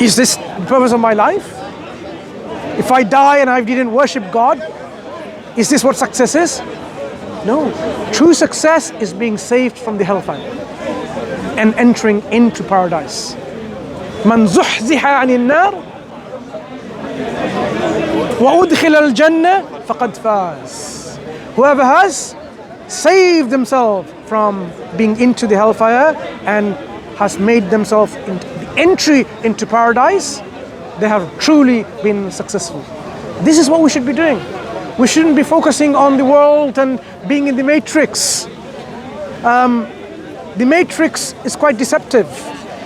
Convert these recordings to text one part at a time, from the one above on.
Is this the purpose of my life? If I die and I didn't worship God, is this what success is? No. True success is being saved from the hellfire and entering into paradise. Man zuhziha 'anil nar wa udkhila al-jannah faqad faz. Whoever has saved themselves from being into the hellfire and has made themselves the entry into paradise, they have truly been successful. This is what we should be doing. We shouldn't be focusing on the world and being in the matrix. The matrix is quite deceptive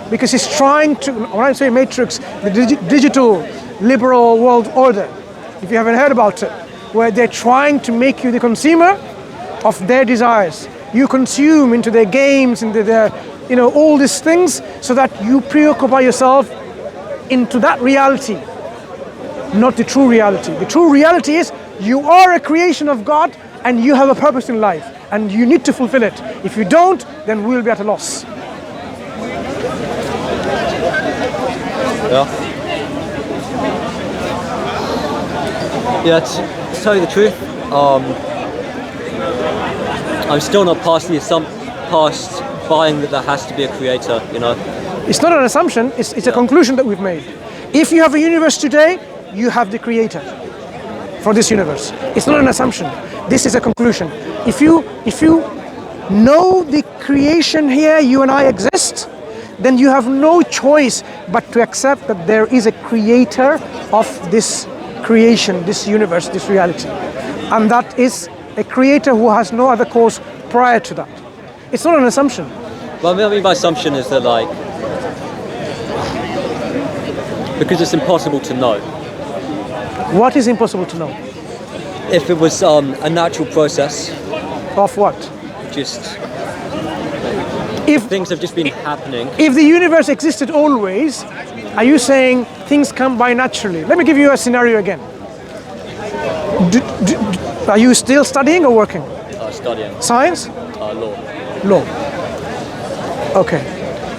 because it's trying to, when I say matrix, the digital liberal world order, if you haven't heard about it, where they're trying to make you the consumer of their desires. You consume into their games, into their, all these things, so that you preoccupy yourself into that reality, not the true reality. The true reality is you are a creation of God and you have a purpose in life and you need to fulfill it. If you don't, then we'll be at a loss. Yeah, to tell you the truth, I'm still not past buying that there has to be a creator, It's not an assumption, it's a conclusion that we've made. If you have a universe today, you have the creator for this universe. It's not an assumption. This is a conclusion. If you know the creation here, you and I exist, then you have no choice but to accept that there is a creator of this creation, this universe, this reality. And that is a creator who has no other cause prior to that. It's not an assumption. Well, I mean, my assumption is that, because it's impossible to know. What is impossible to know? If it was a natural process. Of what? If things have just been happening. If the universe existed always, are you saying things come by naturally? Let me give you a scenario again. Are you still studying or working? Studying. Science? Law. Law. Okay.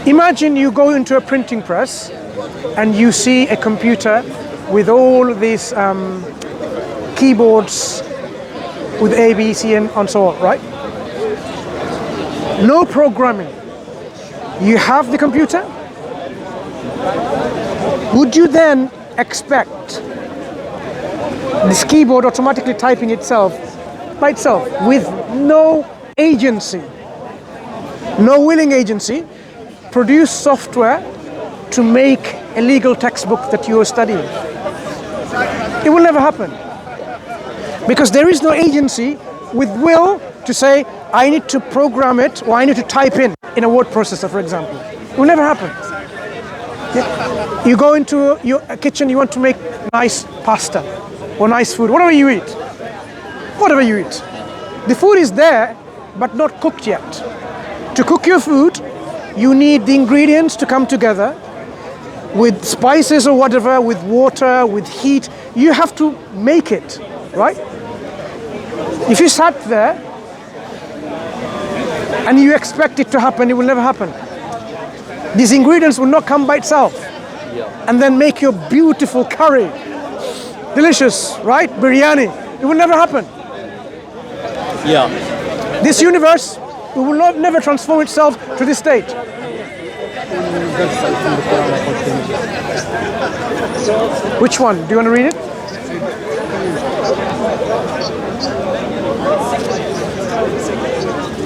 Imagine you go into a printing press and you see a computer with all these keyboards with A, B, C, and so on, right? No programming. You have the computer. Would you then expect this keyboard automatically typing itself by itself with no agency, no willing agency, produce software to make a legal textbook that you are studying? It will never happen. Because there is no agency with will to say, I need to program it or I need to type in a word processor, for example. It will never happen. Yeah. You go into your kitchen, you want to make nice pasta or nice food, whatever you eat. Whatever you eat. The food is there, but not cooked yet. To cook your food, you need the ingredients to come together with spices or whatever, with water, with heat. You have to make it, right? If you sat there and you expect it to happen, it will never happen. These ingredients will not come by itself and then make your beautiful curry. Delicious, right? Biryani. It will never happen. Yeah. This universe, it will never transform itself to this state. Which one? Do you want to read it?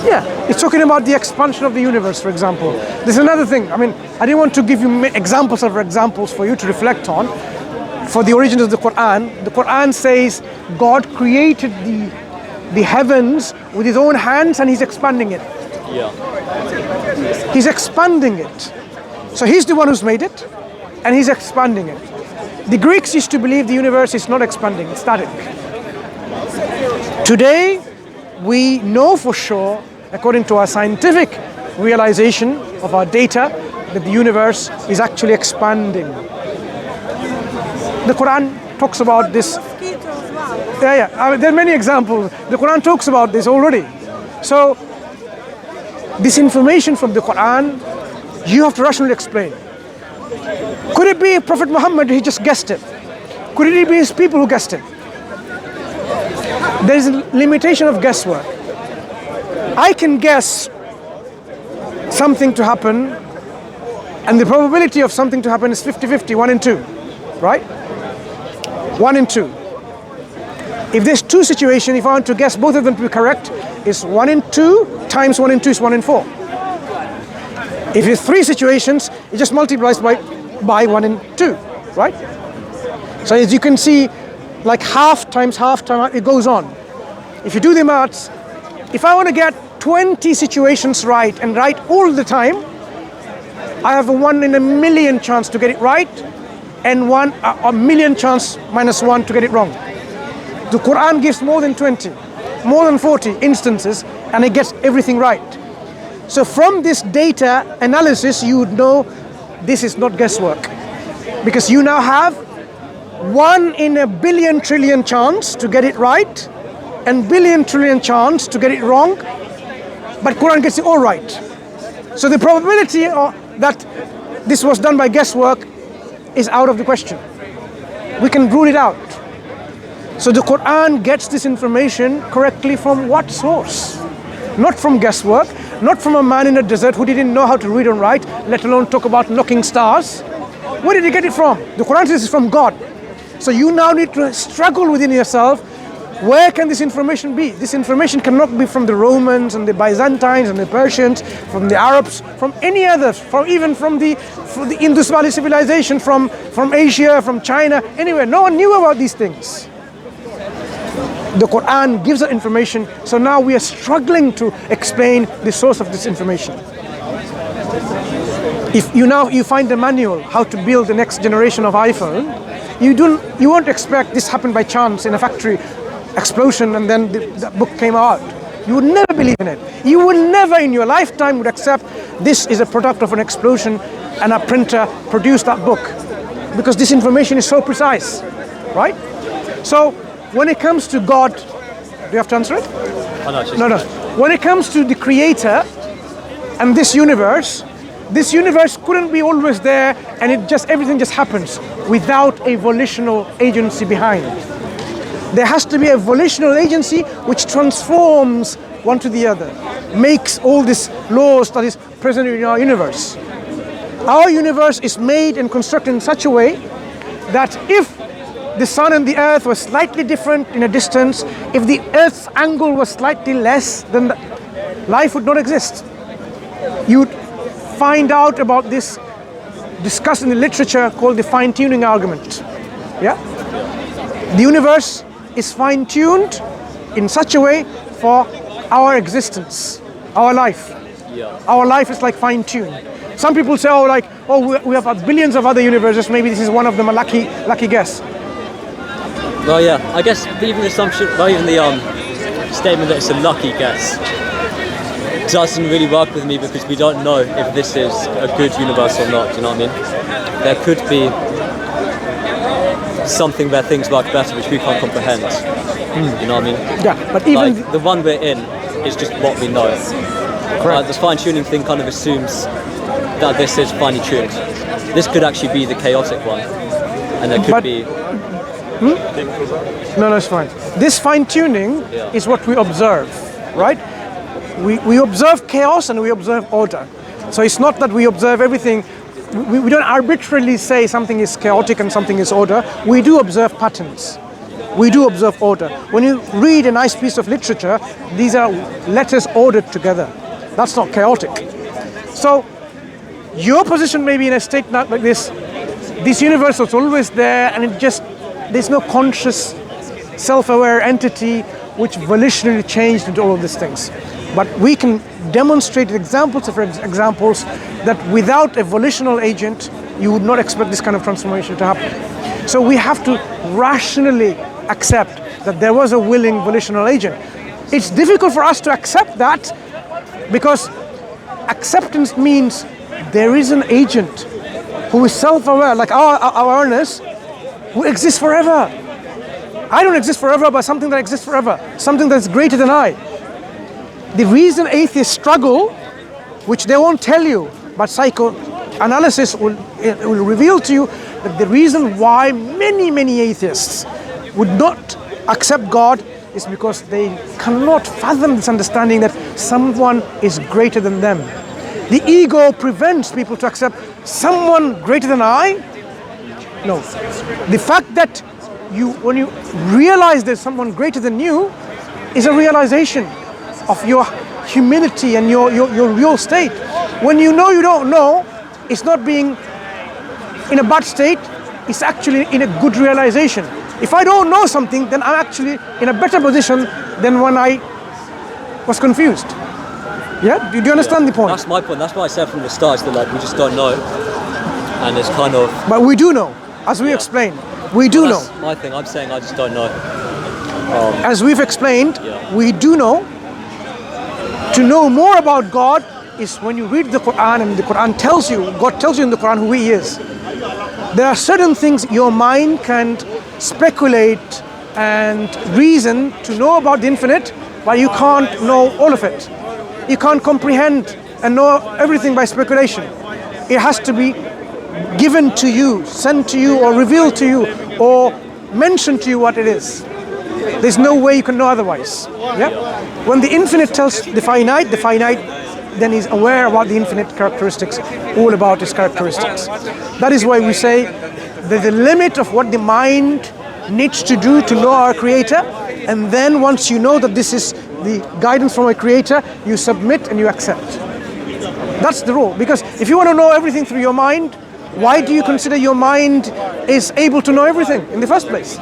Yeah, it's talking about the expansion of the universe, for example. There's another thing. I mean, I didn't want to give you examples for you to reflect on. For the origins of the Quran says God created the heavens with his own hands and he's expanding it. Yeah. He's expanding it. So he's the one who's made it and he's expanding it. The Greeks used to believe the universe is not expanding, it's static. Today, we know for sure, according to our scientific realization of our data, that the universe is actually expanding. The Quran talks about this. Yeah. I mean, there are many examples. The Quran talks about this already. So, this information from the Quran, you have to rationally explain. Could it be Prophet Muhammad, he just guessed it? Could it be his people who guessed it? There is a limitation of guesswork. I can guess something to happen, and the probability of something to happen is 50-50, 1 in 2, right? 1 in 2. If there's 2 situations, if I want to guess both of them to be correct, it's 1 in 2 times 1 in 2 is 1 in 4. If it's 3 situations, it just multiplies by 1 in 2, right? So as you can see, like half times, it goes on. If you do the maths, if I want to get 20 situations right and right all the time, I have a 1 in a million chance to get it right, and a million chance minus 1 to get it wrong. The Quran gives more than 20, more than 40 instances, and it gets everything right. So from this data analysis, you would know this is not guesswork, because you now have 1 in a billion trillion chance to get it right, and billion trillion chance to get it wrong, but Quran gets it all right. So the probability that this was done by guesswork is out of the question. We can rule it out. So the Quran gets this information correctly from what source? Not from guesswork, not from a man in a desert who didn't know how to read and write, let alone talk about knocking stars. Where did he get it from? The Quran says it's from God. So you now need to struggle within yourself. Where can this information be? This information cannot be from the Romans and the Byzantines and the Persians, from the Arabs, from any others, even from the Indus Valley civilization, from Asia, from China, anywhere. No one knew about these things. The Quran gives us information, so now we are struggling to explain the source of this information. If you find the manual how to build the next generation of iPhone, you won't expect this happened by chance in a factory explosion and then the book came out. You would never believe in it. You would never in your lifetime would accept this is a product of an explosion and a printer produced that book, because this information is so precise, right? So when it comes to God, do you have to answer it? Oh, no. When it comes to the Creator and this universe couldn't be always there, and everything just happens without a volitional agency behind. There has to be a volitional agency which transforms one to the other, makes all these laws that is present in our universe. Our universe is made and constructed in such a way that if the sun and the earth were slightly different in a distance, if the earth's angle was slightly less, then life would not exist. You'd find out about this discussed in the literature called the fine-tuning argument. Yeah? The universe is fine-tuned in such a way for our existence, our life. Yeah. Our life is like fine-tuned. Some people say, we have billions of other universes, maybe this is one of them, a lucky guess. Well, yeah, I guess even the assumption, even the statement that it's a lucky guess doesn't really work with me, because we don't know if this is a good universe or not, you know what I mean? There could be something where things work better which we can't comprehend, you know what I mean? Yeah, but even... the one we're in is just what we know. Correct. The fine-tuning thing kind of assumes that this is finely tuned. This could actually be the chaotic one, and there could be... No, it's fine. This fine-tuning is what we observe, right? We observe chaos and we observe order. So it's not that we observe everything. We don't arbitrarily say something is chaotic and something is order. We do observe patterns. We do observe order. When you read a nice piece of literature, these are letters ordered together. That's not chaotic. So your position may be in a state like this. This universe was always there, and there's no conscious, self-aware entity which volitionally changed into all of these things. But we can demonstrate examples that without a volitional agent, you would not expect this kind of transformation to happen. So we have to rationally accept that there was a willing volitional agent. It's difficult for us to accept that, because acceptance means there is an agent who is self-aware, like our awareness, who exists forever. I don't exist forever, but something that exists forever, something that's greater than I. The reason atheists struggle, which they won't tell you, but analysis will reveal to you that the reason why many atheists would not accept God is because they cannot fathom this understanding that someone is greater than them. The ego prevents people to accept someone greater than I. No. The fact that when you realize there's someone greater than you is a realization of your humility and your real state. When you know you don't know, it's not being in a bad state, it's actually in a good realization. If I don't know something, then I'm actually in a better position than when I was confused. Yeah? Do you understand the point? That's my point. That's why I said from the start that like we just don't know, and it's kind of. But we do know, as we explained. We do know. That's my thing. I'm saying I just don't know. As we've explained, we do know. To know more about God is when you read the Quran, and the Quran tells you, God tells you in the Quran who He is. There are certain things your mind can speculate and reason to know about the infinite, but you can't know all of it. You can't comprehend and know everything by speculation. It has to be given to you, sent to you, or revealed to you, or mentioned to you what it is. There's no way you can know otherwise. Yeah? When the infinite tells the finite then is aware about the infinite characteristics, all about its characteristics. That is why we say that the limit of what the mind needs to do to know our Creator, and then once you know that this is the guidance from our Creator, you submit and you accept. That's the rule. Because if you want to know everything through your mind, why do you consider your mind is able to know everything in the first place?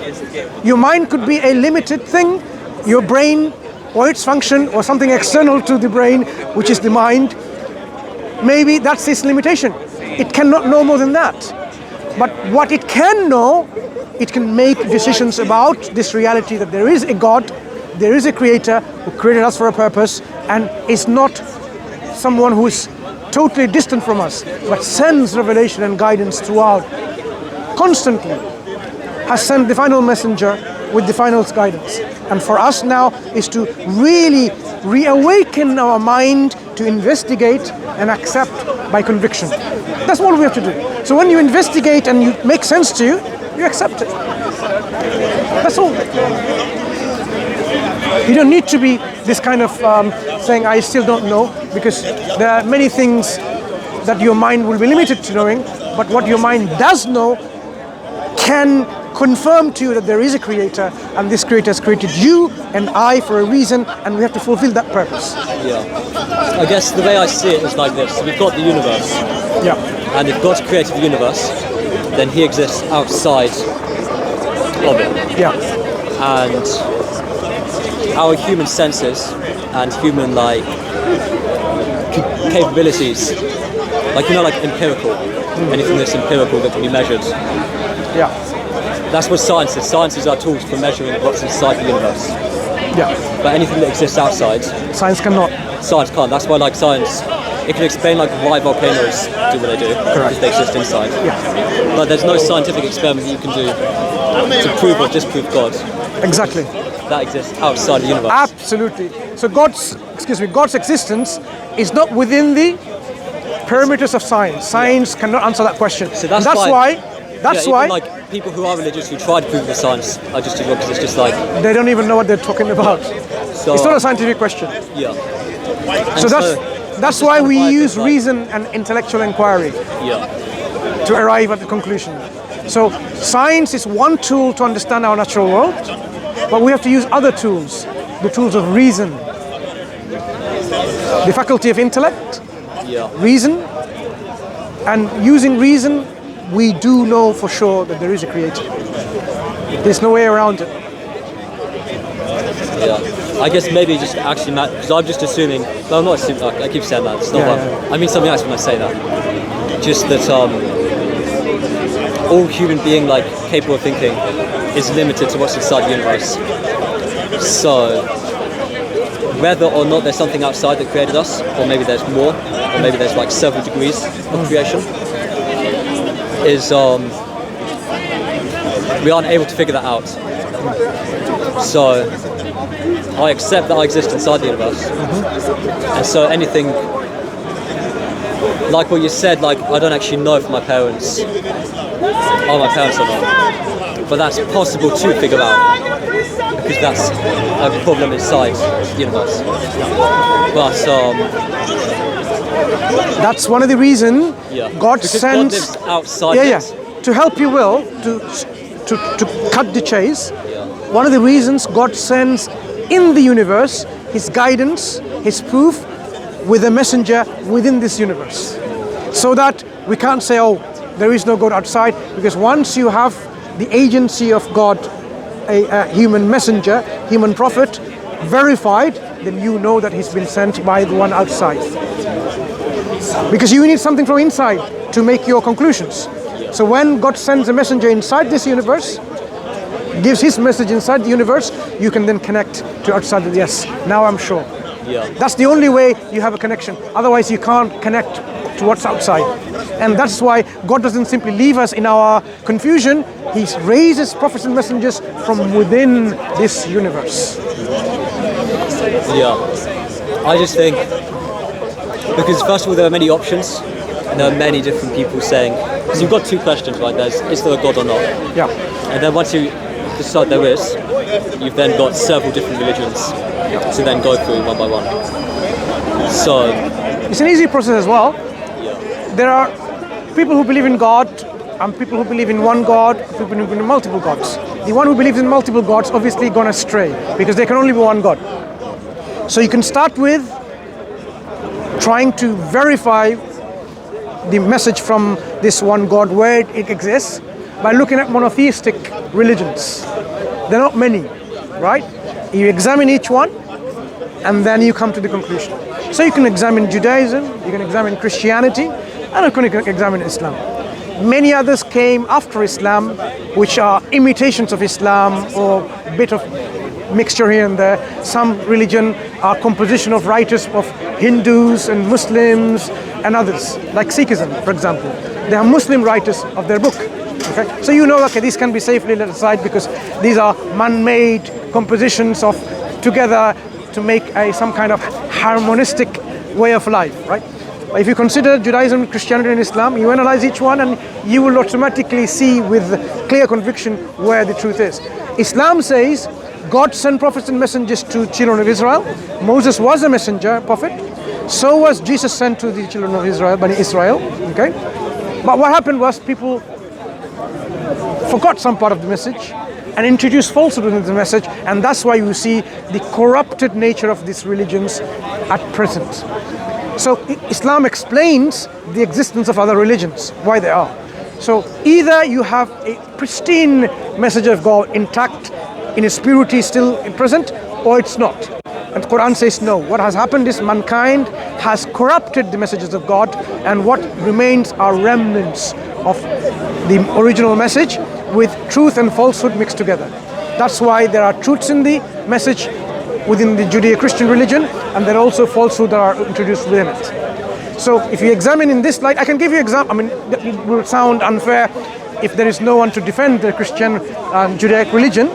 Your mind could be a limited thing, your brain or its function or something external to the brain, which is the mind. Maybe that's its limitation. It cannot know more than that. But what it can know, it can make decisions about this reality that there is a God, there is a Creator who created us for a purpose, and is not someone who is totally distant from us, but sends revelation and guidance throughout, constantly, has sent the final messenger with the final guidance. And for us now is to really reawaken our mind to investigate and accept by conviction. That's all we have to do. So when you investigate and you make sense to you, you accept it. That's all. You don't need to be this kind of saying, I still don't know, because there are many things that your mind will be limited to knowing, but what your mind does know can confirm to you that there is a Creator, and this Creator has created you and I for a reason, and we have to fulfill that purpose. Yeah. I guess the way I see it is like this. So we've got the universe. Yeah. And if God's created the universe, then He exists outside of it. Yeah. And our human senses and human capabilities, like empirical, anything that's empirical that can be measured. Yeah. That's what science is. Science is our tools for measuring what's inside the universe. Yeah. But anything that exists outside, Science cannot. Science can't. That's why science, it can explain why volcanoes do what they do, because they exist inside. Yeah. But there's no scientific experiment that you can do to prove or disprove God. Exactly. That exists outside the universe. Absolutely. So God's existence is not within the perimeters of science. Science cannot answer that question. So that's why like people who are religious who try to prove the science are just too because it's just like they don't even know what they're talking about. So, it's not a scientific question. Yeah. So that's why we use reason and intellectual inquiry to arrive at the conclusion. So science is one tool to understand our natural world, but we have to use other tools, the tools of reason, the faculty of intellect, reason, and using reason, we do know for sure that there is a Creator. There's no way around it. Yeah, I guess maybe just actually, because I'm just assuming. Well, I'm not assuming. I keep saying that. It's not. I mean something else when I say that. Just that all human being capable of thinking is limited to what's inside the universe. So whether or not there's something outside that created us, or maybe there's more, or maybe there's several degrees of creation, is we aren't able to figure that out. So I accept that I exist inside the universe, and so anything like what you said, like I don't actually know if my parents are my parents or not, but that's possible to figure out because that's a problem inside the universe. But that's one of the reasons God because sends God lives outside to help you will to cut the chase. One of the reasons God sends in the universe His guidance, His proof with a messenger within this universe, so that we can't say, oh, there is no God outside, because once you have the agency of God, a human messenger, human prophet verified, then you know that he's been sent by the one outside, because you need something from inside to make your conclusions. So when God sends a messenger inside this universe, gives his message inside the universe, you can then connect to outside. Yes, now I'm sure. That's the only way you have a connection. Otherwise you can't connect to what's outside. And that's why God doesn't simply leave us in our confusion. He raises prophets and messengers from within this universe. I just think, because first of all there are many options, and there are many different people saying, because you've got two questions, right? There's, is there a God or not? And then once you decide there is, you've then got several different religions to then go through one by one. So it's an easy process as well. There are people who believe in God and people who believe in one God, people who believe in multiple gods. The one who believes in multiple gods obviously gone astray, because there can only be one God. So you can start with trying to verify the message from this one God, where it exists, by looking at monotheistic religions. There are not many, right? You examine each one and then you come to the conclusion. So you can examine Judaism, you can examine Christianity, and you can examine Islam. Many others came after Islam, which are imitations of Islam or a bit of mixture here and there. Some religion are composition of writers of Hindus and Muslims and others, like Sikhism, for example. They are Muslim writers of their book. Okay? So you know, okay, these can be safely let aside because these are man-made compositions of together to make some kind of harmonistic way of life, right? But if you consider Judaism, Christianity and Islam, you analyze each one and you will automatically see with clear conviction where the truth is. Islam says God sent prophets and messengers to children of Israel. Moses was a messenger, prophet. So was Jesus sent to the children of Israel, Bani Israel. Okay? But what happened was people forgot some part of the message and introduced falsehood in the message, and that's why you see the corrupted nature of these religions at present. So Islam explains the existence of other religions, why they are. So either you have a pristine message of God intact, in its purity still present, or it's not. And the Quran says no. What has happened is mankind has corrupted the messages of God, and what remains are remnants of the original message with truth and falsehood mixed together. That's why there are truths in the message within the Judeo-Christian religion, and there are also falsehood that are introduced within it. So if you examine in this light, I can give you example. I mean, it will sound unfair if there is no one to defend the Christian and Judaic religion,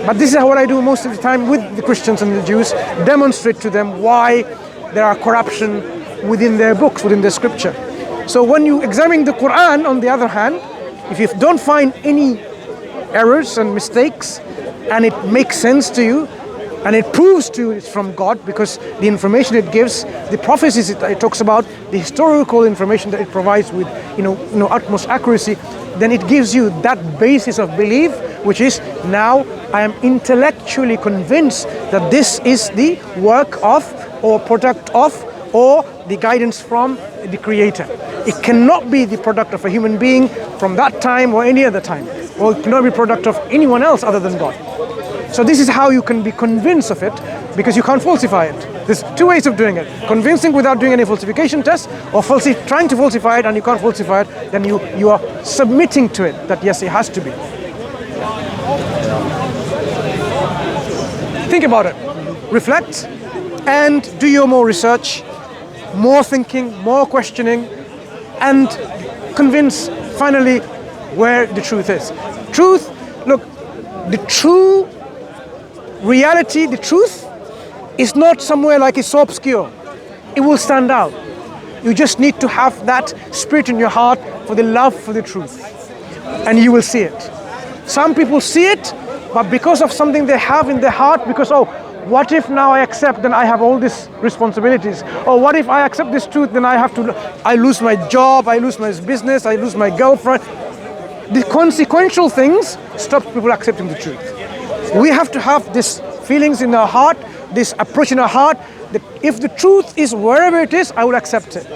but this is what I do most of the time with the Christians and the Jews, demonstrate to them why there are corruption within their books, within their scripture. So when you examine the Quran, on the other hand, if you don't find any errors and mistakes, and it makes sense to you, and it proves to you it's from God, because the information it gives, the prophecies it talks about, the historical information that it provides with utmost accuracy, then it gives you that basis of belief, which is now I am intellectually convinced that this is the work of, or product of, or the guidance from the Creator. It cannot be the product of a human being from that time or any other time, or it cannot be product of anyone else other than God. So this is how you can be convinced of it, because you can't falsify it. There's two ways of doing it: convincing without doing any falsification test, or trying to falsify it and you can't falsify it, then you are submitting to it that yes, it has to be. Think about it, reflect, and do your more research, more thinking, more questioning, and convince finally where the truth is. Truth, look, the true reality, the truth is not somewhere like it's so obscure. It will stand out. You just need to have that spirit in your heart for the love for the truth, and you will see it. Some people see it, but because of something they have in their heart, because, oh, what if now I accept, then I have all these responsibilities? Or what if I accept this truth, then I lose my job, I lose my business, I lose my girlfriend. The consequential things stop people accepting the truth. We have to have these feelings in our heart, this approach in our heart, that if the truth is wherever it is, I will accept it.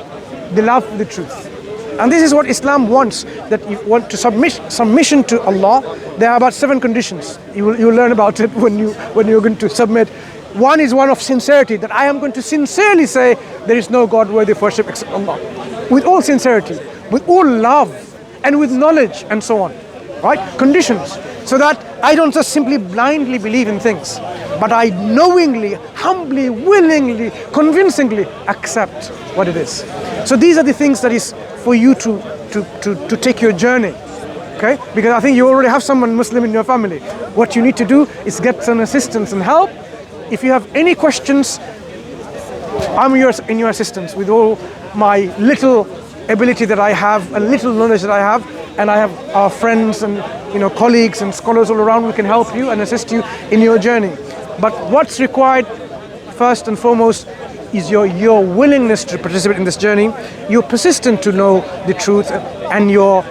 The love for the truth. And this is what Islam wants, that you want to submission to Allah. There are about 7 conditions. You will learn about it when you're going to submit. One is one of sincerity, that I am going to sincerely say there is no God worthy of worship except Allah. With all sincerity, with all love, and with knowledge, and so on. Right? Conditions. So that I don't just simply blindly believe in things, but I knowingly, humbly, willingly, convincingly accept what it is. So these are the things that is for you to take your journey. Okay? Because I think you already have someone Muslim in your family. What you need to do is get some assistance and help. If you have any questions, I'm in your assistance with all my little ability that I have, a little knowledge that I have, and I have our friends and colleagues and scholars all around who can help you and assist you in your journey. But what's required first and foremost is your willingness to participate in this journey, your persistence to know the truth, and your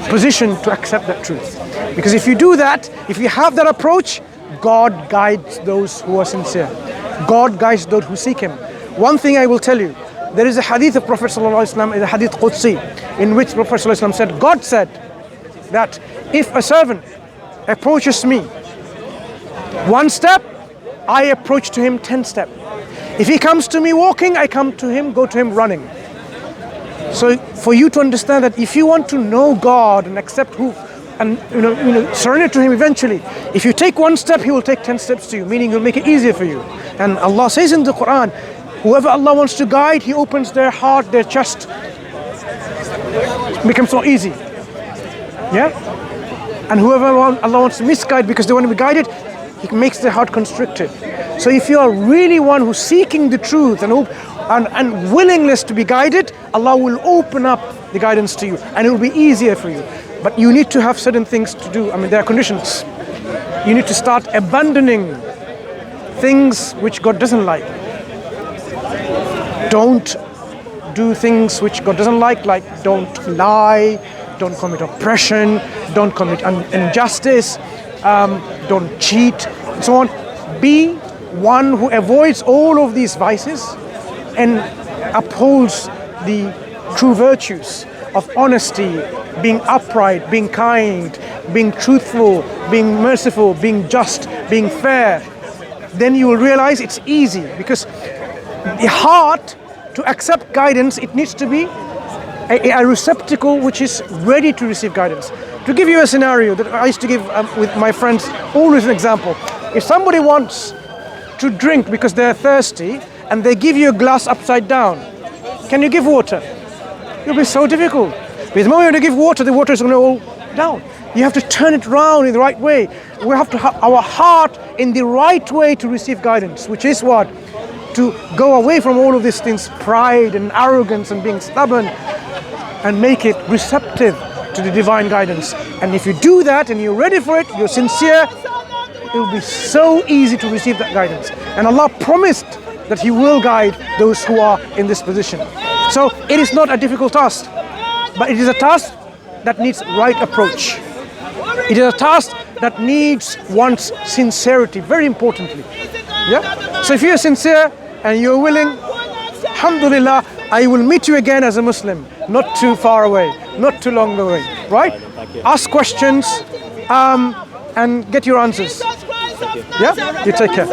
position to accept that truth. Because if you do that, if you have that approach, God guides those who are sincere. God guides those who seek Him. One thing I will tell you, there is a hadith of Prophet ﷺ, a hadith Qudsi, in which Prophet ﷺ said, God said that if a servant approaches me 1 step, I approach to him 10 steps. If he comes to me walking, I come to him, go to him running. So for you to understand that if you want to know God and accept who, and surrender to Him eventually, if you take 1 step, He will take 10 steps to you, meaning He'll make it easier for you. And Allah says in the Quran, whoever Allah wants to guide, He opens their heart, their chest, it becomes so easy. Yeah? And whoever Allah wants to misguide because they want to be guided, He makes their heart constricted. So if you are really one who's seeking the truth and willingness to be guided, Allah will open up the guidance to you and it will be easier for you. But you need to have certain things to do. I mean, there are conditions. You need to start abandoning things which God doesn't like. Don't do things which God doesn't like don't lie, don't commit oppression, don't commit injustice, don't cheat, and so on. Be one who avoids all of these vices and upholds the true virtues of honesty, being upright, being kind, being truthful, being merciful, being just, being fair. Then you will realize it's easy, because the heart, to accept guidance, it needs to be a receptacle which is ready to receive guidance. To give you a scenario that I used to give with my friends, always an example. If somebody wants to drink because they're thirsty and they give you a glass upside down, can you give water? It'll be so difficult. Because the moment you give water, the water is going to go down. You have to turn it around in the right way. We have to have our heart in the right way to receive guidance, which is what? To go away from all of these things, pride and arrogance and being stubborn, and make it receptive to the divine guidance. And if you do that and you're ready for it, you're sincere, it will be so easy to receive that guidance. And Allah promised that He will guide those who are in this position. So it is not a difficult task, but it is a task that needs right approach. It is a task that needs one's sincerity, very importantly. Yeah? So if you're sincere and you're willing, alhamdulillah, I will meet you again as a Muslim, not too far away, not too long away, right? Ask questions and get your answers. Yeah? You take care.